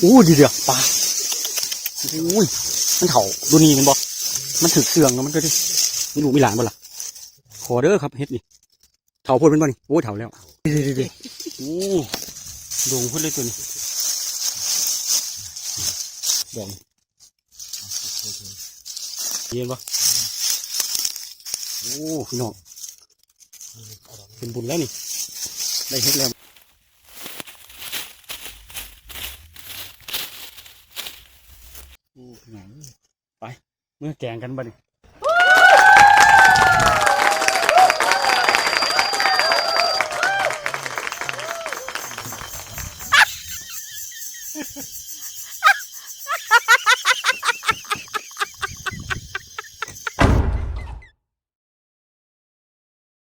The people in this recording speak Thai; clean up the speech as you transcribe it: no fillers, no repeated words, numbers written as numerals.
อู้ดีเดียวปลาอุ้ยมันเถ่าดูนี่มันบอกมันถึกเสื่องแล้วมันก็ดิมีหนูมีหลานบ่ล่ะขอเด้อครับเฮ็ดนี่เถ่าพูดเป็นบ่นี่โอ้เถ่าแล้วดีโอ้ดงพูดเลยตัวนี้ดองเย็นปะโอ้พี่น้องเป็นบุญแล้วนี่ได้เฮ็ดแล้วโอ้พี่น้องไปเมื่อแกงกันบ่นี่